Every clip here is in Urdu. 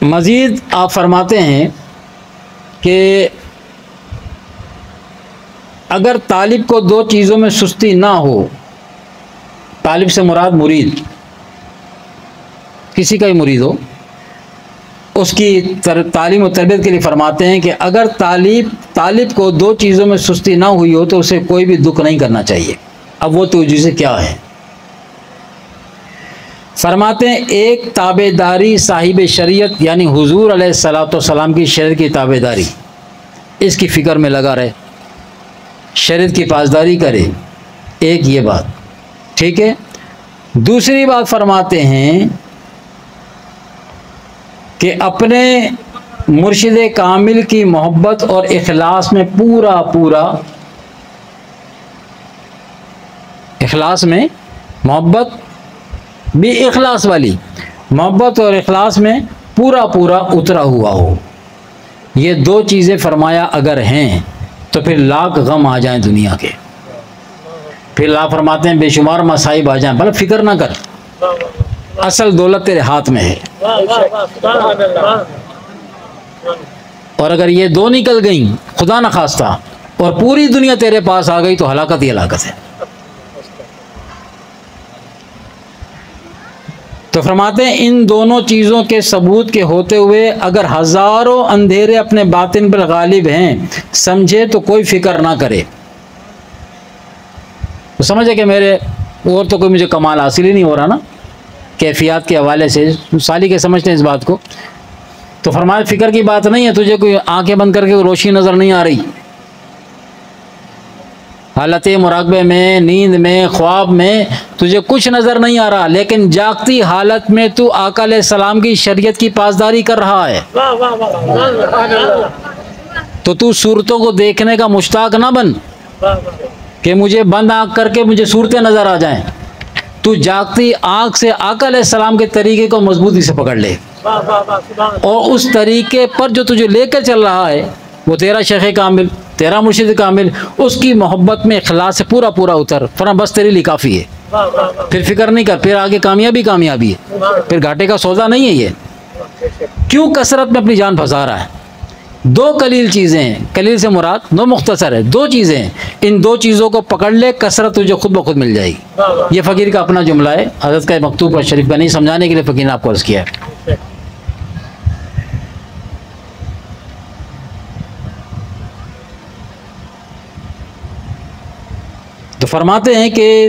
مزید آپ فرماتے ہیں کہ اگر طالب کو دو چیزوں میں سستی نہ ہو، طالب سے مراد مرید، کسی کا ہی مرید ہو، اس کی تعلیم و تربیت کے لیے فرماتے ہیں کہ اگر طالب کو دو چیزوں میں سستی نہ ہوئی ہو تو اسے کوئی بھی دکھ نہیں کرنا چاہیے۔ اب وہ تو جسے کیا ہے؟ فرماتے ہیں ایک تابع داری صاحب شریعت یعنی حضور علیہ الصلوۃ والسلام کی شریعت کی تابع داری، اس کی فکر میں لگا رہے، شریعت کی پاسداری کرے، ایک یہ بات ٹھیک ہے۔ دوسری بات فرماتے ہیں کہ اپنے مرشد کامل کی محبت اور اخلاص میں پورا اخلاص میں محبت بھی، اخلاص والی محبت اور اخلاص میں پورا اترا ہوا ہو۔ یہ دو چیزیں فرمایا اگر ہیں تو پھر لاکھ غم آ جائیں دنیا کے، پھر اللہ فرماتے ہیں بے شمار مصائب آ جائیں، بھلا فکر نہ کر، اصل دولت تیرے ہاتھ میں ہے۔ اور اگر یہ دو نکل گئیں خدا نہ خواستہ اور پوری دنیا تیرے پاس آ گئی تو ہلاکت ہی ہلاکت ہے۔ تو فرماتے ہیں ان دونوں چیزوں کے ثبوت کے ہوتے ہوئے اگر ہزاروں اندھیرے اپنے باطن پر غالب ہیں، سمجھے تو کوئی فکر نہ کرے، تو سمجھے کہ میرے اور تو کوئی مجھے کمال حاصل ہی نہیں ہو رہا نا، کیفیات کے حوالے سے سالی کے سمجھتے ہیں اس بات کو، تو فرمایا فکر کی بات نہیں ہے، تجھے کوئی آنکھیں بند کر کے روشنی نظر نہیں آ رہی، حالت مراقبے میں، نیند میں، خواب میں تجھے کچھ نظر نہیں آ رہا، لیکن جاگتی حالت میں تو آقا علیہ السلام کی شریعت کی پاسداری کر رہا ہے، تو صورتوں کو دیکھنے کا مشتاق نہ بن کہ مجھے بند آنکھ کر کے مجھے صورتیں نظر آ جائیں، تو جاگتی آنکھ سے آقا علیہ السلام کے طریقے کو مضبوطی سے پکڑ لے، اور اس طریقے پر جو تجھے لے کر چل رہا ہے وہ تیرا شیخ کامل، تیرا مرشد کامل، اس کی محبت میں اخلاص سے پورا اتر، فرما بس تیرے لیے کافی ہے، پھر فکر نہیں کر، پھر آگے کامیابی ہے، پھر گھاٹے کا سودا نہیں ہے یہ۔ کیوں کثرت میں اپنی جان پھنسا رہا ہے؟ دو قلیل چیزیں ہیں، قلیل سے مراد دو مختصر ہے، دو چیزیں ہیں، ان دو چیزوں کو پکڑ لے، کثرت تجھے خود بخود مل جائے گی۔ یہ فقیر کا اپنا جملہ ہے، حضرت کا مکتوب پر شریف کا نہیں، سمجھانے کے لیے فقیر نے آپ کو عرض کیا ہے۔ تو فرماتے ہیں کہ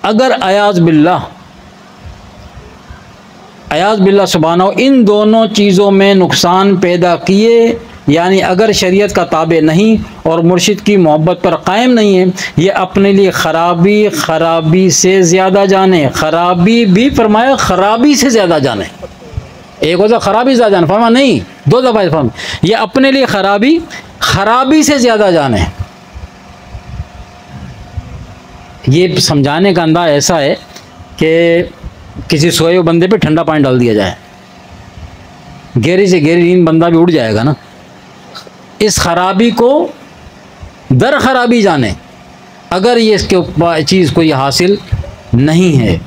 اگر اعاذ باللہ سبحانہ ان دونوں چیزوں میں نقصان پیدا کیے، یعنی اگر شریعت کا تابع نہیں اور مرشد کی محبت پر قائم نہیں ہے، یہ اپنے لیے خرابی سے زیادہ جانے، خرابی بھی فرمایا خرابی سے زیادہ جانے، ایک ہوتا خرابی زیادہ جانے، فرمایا نہیں، دو دفعہ فرمایا یہ اپنے لیے خرابی سے زیادہ جانے۔ یہ سمجھانے کا انداز ایسا ہے کہ کسی سوئے ہوئے بندے پہ ٹھنڈا پانی ڈال دیا جائے، گہری سے گہری نیند بندہ بھی اٹھ جائے گا نا، اس خرابی کو در خرابی جانے اگر یہ اس کے چیز کو یہ حاصل نہیں ہے۔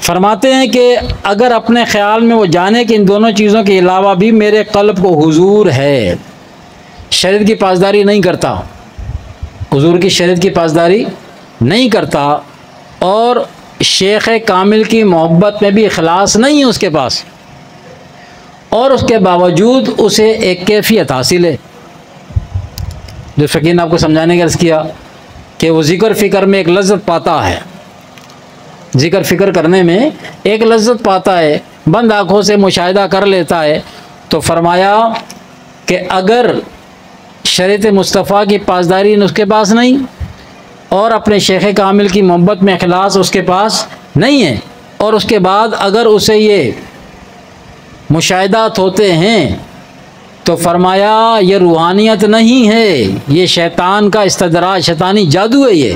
فرماتے ہیں کہ اگر اپنے خیال میں وہ جانے کہ ان دونوں چیزوں کے علاوہ بھی میرے قلب کو حضور ہے، شریعت کی پاسداری نہیں کرتا، حضور کی شریعت کی پاسداری نہیں کرتا، اور شیخ کامل کی محبت میں بھی اخلاص نہیں ہے اس کے پاس، اور اس کے باوجود اسے ایک کیفیت حاصل ہے جو فقیر نے آپ کو سمجھانے کا عرض کیا کہ وہ ذکر فکر میں ایک لذت پاتا ہے، ذکر فکر کرنے میں ایک لذت پاتا ہے، بند آنکھوں سے مشاہدہ کر لیتا ہے۔ تو فرمایا کہ اگر شریعت مصطفیٰ کی پاسداری اس کے پاس نہیں اور اپنے شیخ کامل کی محبت میں اخلاص اس کے پاس نہیں ہے، اور اس کے بعد اگر اسے یہ مشاہدات ہوتے ہیں تو فرمایا یہ روحانیت نہیں ہے، یہ شیطان کا استدراج، شیطانی جادو ہے۔ یہ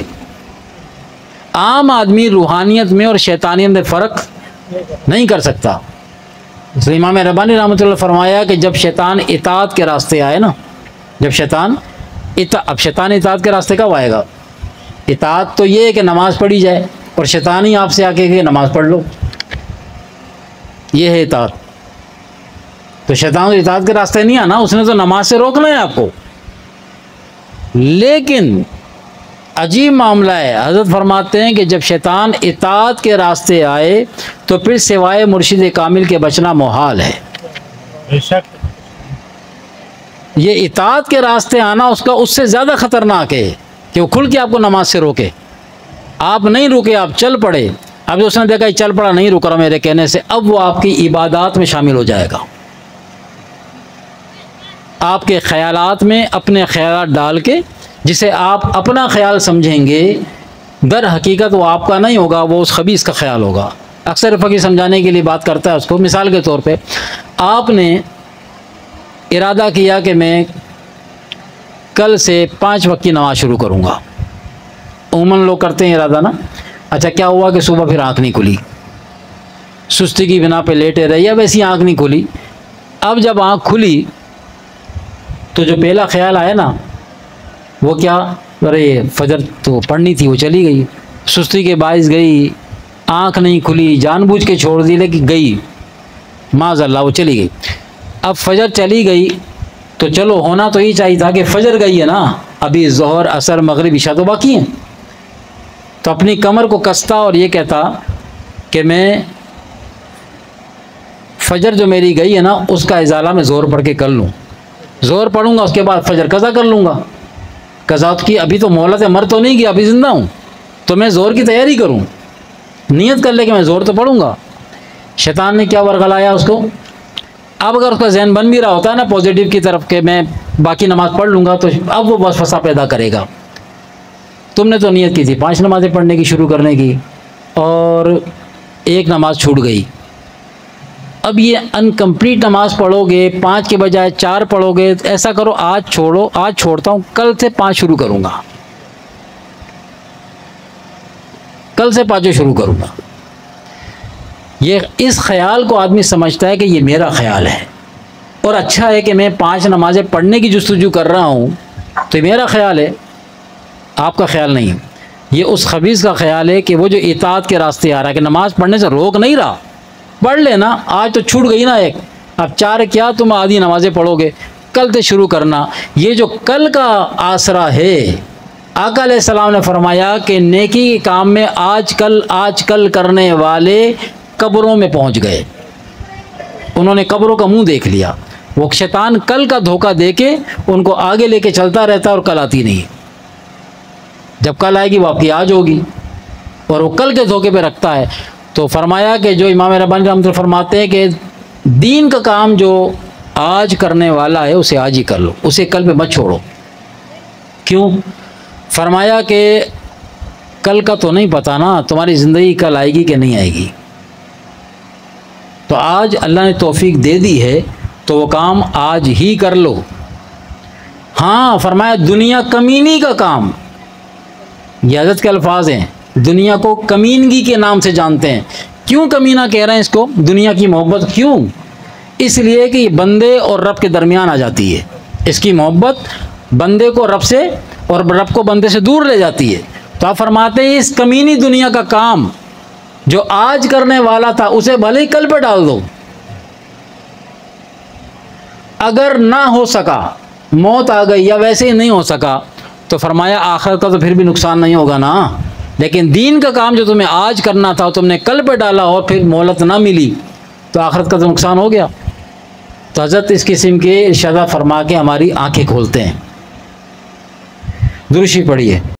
عام آدمی روحانیت میں اور شیطانیت میں فرق نہیں کر سکتا۔ اس لیے امام ربانی رحمۃ اللہ فرمایا کہ جب شیطان اطاعت کے راستے آئے نا، جب شیطان اطاعت کے راستے کب آئے گا؟ اطاعت تو یہ ہے کہ نماز پڑھی جائے، اور شیطان ہی آپ سے آ کے کہ نماز پڑھ لو، یہ ہے اطاعت. تو شیطان تو اطاعت کے راستے نہیں آنا, اس نے تو نماز سے روکنا ہے آپ کو. لیکن عجیب معاملہ ہے, حضرت فرماتے ہیں کہ جب شیطان اطاعت کے راستے آئے تو پھر سوائے مرشد کامل کے بچنا محال ہے. بے شک. یہ اطاعت کے راستے آنا اس سے زیادہ خطرناک ہے کہ وہ کھل کے آپ کو نماز سے روکے. آپ نہیں رکے, آپ چل پڑے. اب اس نے دیکھا یہ چل پڑا, نہیں رک رہا میرے کہنے سے, اب وہ آپ کی عبادات میں شامل ہو جائے گا. آپ کے خیالات میں اپنے خیالات ڈال کے, جسے آپ اپنا خیال سمجھیں گے, در حقیقت وہ آپ کا نہیں ہوگا, وہ اس خبیث کا خیال ہوگا. اکثر فقیر سمجھانے کے لیے بات کرتا ہے اس کو. مثال کے طور پہ آپ نے ارادہ کیا کہ میں کل سے 5 وقت کی نماز شروع کروں گا. عموماً لوگ کرتے ہیں ارادہ نا. اچھا کیا ہوا کہ صبح پھر آنکھ نہیں کھلی, سستی کی بنا پہ لیٹے رہے, یا ویسی آنکھ نہیں کھلی. اب جب آنکھ کھلی تو جو پہلا خیال آیا نا وہ کیا, ارے فجر تو پڑھنی تھی, وہ چلی گئی, سستی کے باعث گئی, آنکھ نہیں کھلی, جان بوجھ کے چھوڑ دی, لیکن گئی معاذ اللہ وہ چلی گئی. اب فجر چلی گئی تو چلو ہونا تو ہی چاہیے تھا کہ فجر گئی ہے نا, ابھی ظہر عصر مغرب عشاء تو باقی ہیں. تو اپنی کمر کو کستا اور یہ کہتا کہ میں فجر جو میری گئی ہے نا اس کا ازالہ میں زور پڑھ کے کر لوں, زور پڑھوں گا, اس کے بعد فجر قضا کر لوں گا. قضا کی ابھی تو مہلت ہے, مر تو نہیں گیا, ابھی زندہ ہوں, تو میں زور کی تیاری کروں, نیت کر لے کہ میں زور تو پڑھوں گا. شیطان نے کیا ورغلایا اس کو. اب اگر اس کا ذہن بن بھی رہا ہوتا ہے نا پازیٹیو کی طرف کہ میں باقی نماز پڑھ لوں گا, تو اب وہ وسوسہ پیدا کرے گا. تم نے تو نیت کی تھی 5 نمازیں پڑھنے کی, شروع کرنے کی, اور 1 نماز چھوٹ گئی. اب یہ انکمپلیٹ نماز پڑھو گے, 5 کے بجائے 4 پڑھو گے. ایسا کرو آج چھوڑو, آج چھوڑتا ہوں, کل سے 5 شروع کروں گا, کل سے 5 شروع کروں گا. یہ اس خیال کو آدمی سمجھتا ہے کہ یہ میرا خیال ہے, اور اچھا ہے کہ میں 5 نمازیں پڑھنے کی جستجو کر رہا ہوں, تو یہ میرا خیال ہے, آپ کا خیال نہیں. یہ اس خبیث کا خیال ہے کہ وہ جو اطاعت کے راستے آ رہا ہے, کہ نماز پڑھنے سے روک نہیں رہا, پڑھ لینا, آج تو چھوٹ گئی نا ایک, اب 4 کیا تم آدھی نمازیں پڑھو گے, کل سے شروع کرنا. یہ جو کل کا آسرا ہے, آقا علیہ السلام نے فرمایا کہ نیکی کے کام میں آج کل کرنے والے قبروں میں پہنچ گئے, انہوں نے قبروں کا منہ دیکھ لیا. وہ شیطان کل کا دھوکہ دے کے ان کو آگے لے کے چلتا رہتا ہے, اور کل آتی نہیں. جب کل آئے گی وہ آپ کی آج ہوگی, اور وہ کل کے دھوکے پہ رکھتا ہے. تو فرمایا کہ جو امام ربانی رحمۃ اللہ فرماتے ہیں کہ دین کا کام جو آج کرنے والا ہے اسے آج ہی کر لو, اسے کل پہ مت چھوڑو. کیوں؟ فرمایا کہ کل کا تو نہیں پتہ نا, تمہاری زندگی کل آئے گی کہ نہیں آئے گی. تو آج اللہ نے توفیق دے دی ہے تو وہ کام آج ہی کر لو. ہاں فرمایا دنیا کمینی کا کام, یہ حضرت کے الفاظ ہیں, دنیا کو کمینگی کے نام سے جانتے ہیں. کیوں کمینہ کہہ رہے ہیں اس کو, دنیا کی محبت کیوں؟ اس لیے کہ یہ بندے اور رب کے درمیان آ جاتی ہے. اس کی محبت بندے کو رب سے اور رب کو بندے سے دور لے جاتی ہے. تو آپ فرماتے ہیں اس کمینی دنیا کا کام جو آج کرنے والا تھا اسے بھلے ہی کل پہ ڈال دو. اگر نہ ہو سکا, موت آ گئی یا ویسے ہی نہیں ہو سکا, تو فرمایا آخرت کا تو پھر بھی نقصان نہیں ہوگا نا. لیکن دین کا کام جو تمہیں آج کرنا تھا تم نے کل پہ ڈالا اور پھر مہلت نہ ملی, تو آخرت کا تو نقصان ہو گیا. تو حضرت اس قسم کے ارشادات فرما کے ہماری آنکھیں کھولتے ہیں. درود شریف پڑھیے.